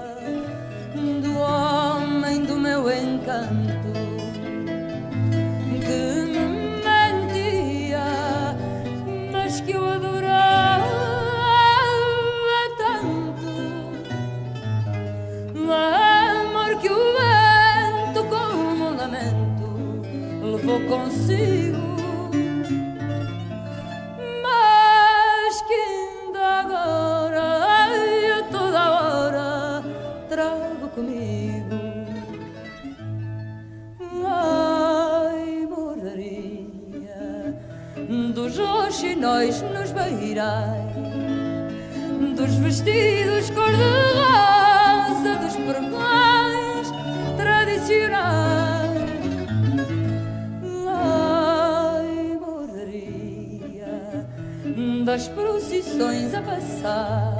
do homem do meu encanto, que me mentia, mas que eu adorava tanto. Amor que o vento como um lamento levou consigo, mas que ainda agora, ai, a toda hora trago comigo. Ai, moraria dos roxinóis nos beirais, dos vestidos cor-de-rosa, dos pregões tradicionais. Ai, moraria das procissões a passar,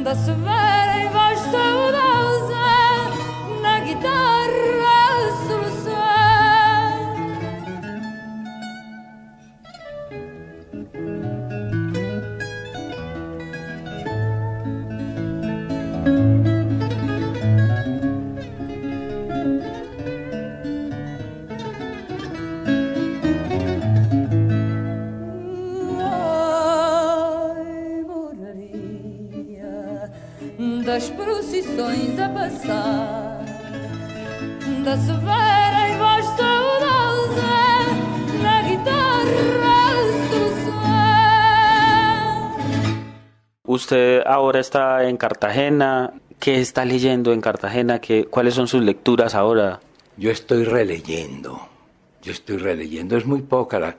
da severa e voz saudosa na guitarra a soluçar. Das procissões a passar, da severa e voz saudosa na guitarra a soluçar. Usted ahora está en Cartagena. ¿Qué está leyendo en Cartagena? ¿Cuáles son sus lecturas ahora? Yo estoy releyendo. Es muy poca la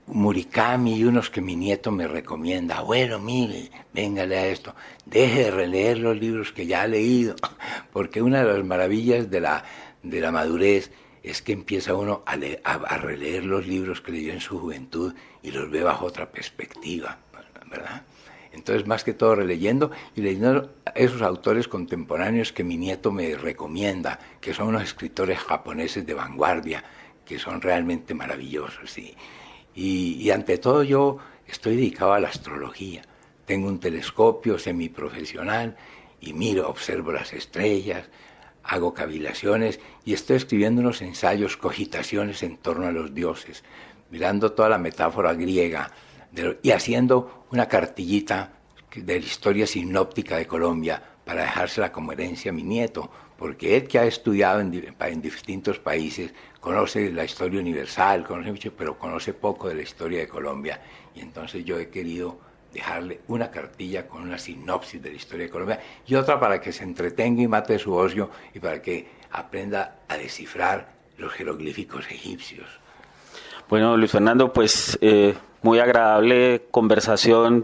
Murakami y unos que mi nieto me recomienda. Bueno, mire, venga, lea esto. Deje de releer los libros que ya ha leído, porque una de las maravillas de la madurez es que empieza uno a releer los libros que leyó en su juventud y los ve bajo otra perspectiva, ¿verdad? Entonces, más que todo releyendo y leyendo esos autores contemporáneos que mi nieto me recomienda, que son unos escritores japoneses de vanguardia, que son realmente maravillosos, ¿sí? Y ante todo yo estoy dedicado a la astrología. Tengo un telescopio semiprofesional y miro, observo las estrellas, hago cavilaciones y estoy escribiendo unos ensayos, cogitaciones en torno a los dioses, mirando toda la metáfora griega y haciendo una cartillita de la historia sinóptica de Colombia para dejársela como herencia a mi nieto, porque él que ha estudiado en distintos países conoce la historia universal, conoce mucho, pero conoce poco de la historia de Colombia, y entonces yo he querido dejarle una cartilla con una sinopsis de la historia de Colombia y otra para que se entretenga y mate su ocio y para que aprenda a descifrar los jeroglíficos egipcios. Bueno, Luis Fernando, pues muy agradable conversación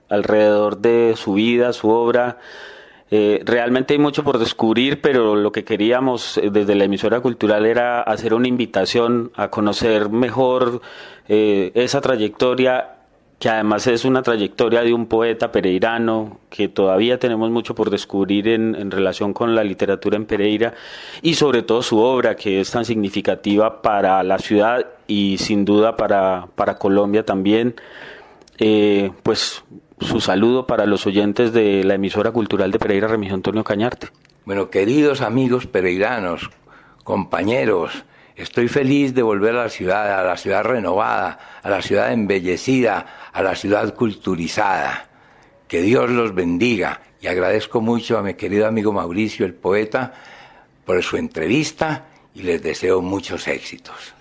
alrededor de su vida, su obra. Realmente hay mucho por descubrir, pero lo que queríamos desde la emisora cultural era hacer una invitación a conocer mejor esa trayectoria, que además es una trayectoria de un poeta pereirano, que todavía tenemos mucho por descubrir en relación con la literatura en Pereira, y sobre todo su obra, que es tan significativa para la ciudad y sin duda para Colombia también. Pues su saludo para los oyentes de la emisora cultural de Pereira, Remigio Antonio Cañarte. Bueno, queridos amigos pereiranos, compañeros, estoy feliz de volver a la ciudad renovada, a la ciudad embellecida, a la ciudad culturizada. Que Dios los bendiga y agradezco mucho a mi querido amigo Mauricio, el poeta, por su entrevista y les deseo muchos éxitos.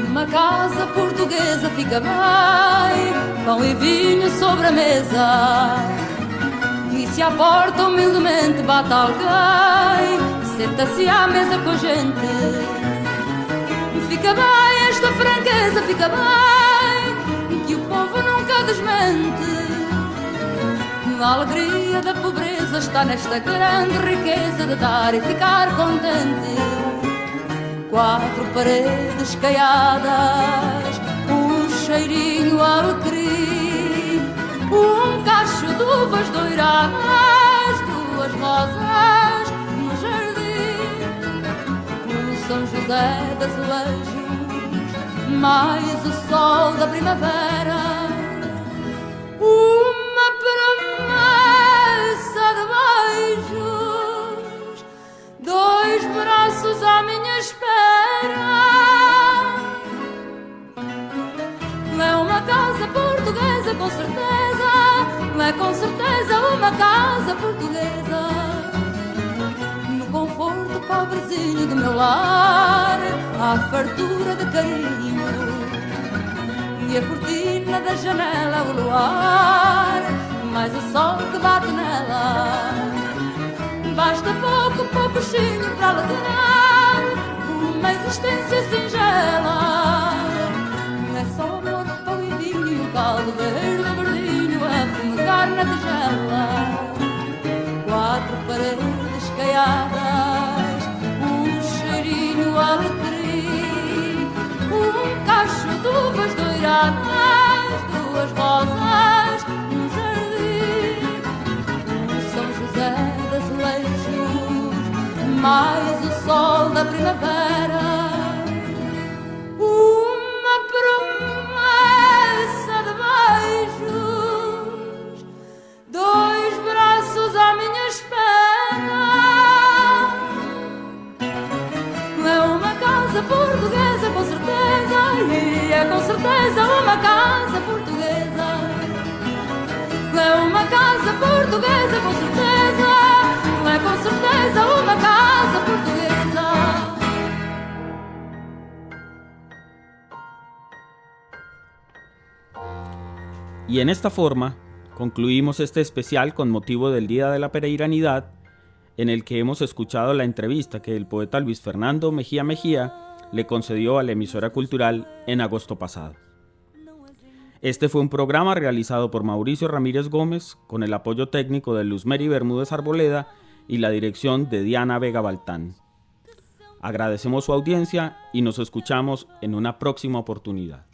Uma casa portuguesa fica bem, pão e vinho sobre a mesa, e se à porta humildemente bate alguém, senta-se à mesa com a gente. Fica bem esta franqueza, fica bem, que o povo nunca desmente. A alegria da pobreza está nesta grande riqueza de dar e ficar contente. 4 paredes caiadas, um cheirinho alecrim, um cacho de uvas doiradas, 2 rosas no jardim, o São José das Azulejos, mais o sol da primavera, uma promessa de beijos, 2 braços à minha espera. É uma casa portuguesa, com certeza, é com certeza uma casa portuguesa. No conforto pobrezinho do meu lar, há fartura de carinho, e a cortina da janela, o luar, mais o sol que bate nela. Basta pouco chinho para alegrar uma existência singela. É só amor, pão e vinho e um caldo verde verdinho a fumegar na tigela. 4 paredes caiadas, um cheirinho alecrim, um cacho de uvas doiradas, 2 rosas no jardim, São José das Azulejos, mais o sol da primavera, uma promessa de beijos, 2 braços à minha espera. É uma casa portuguesa, com certeza, e é com certeza uma casa portuguesa. É uma casa portuguesa, com certeza, é com certeza uma casa portuguesa. Y en esta forma concluimos este especial con motivo del Día de la Pereiranidad, en el que hemos escuchado la entrevista que el poeta Luis Fernando Mejía Mejía le concedió a la emisora cultural en agosto pasado. Este fue un programa realizado por Mauricio Ramírez Gómez con el apoyo técnico de Luzmeri Bermúdez Arboleda y la dirección de Diana Vega Baltán. Agradecemos su audiencia y nos escuchamos en una próxima oportunidad.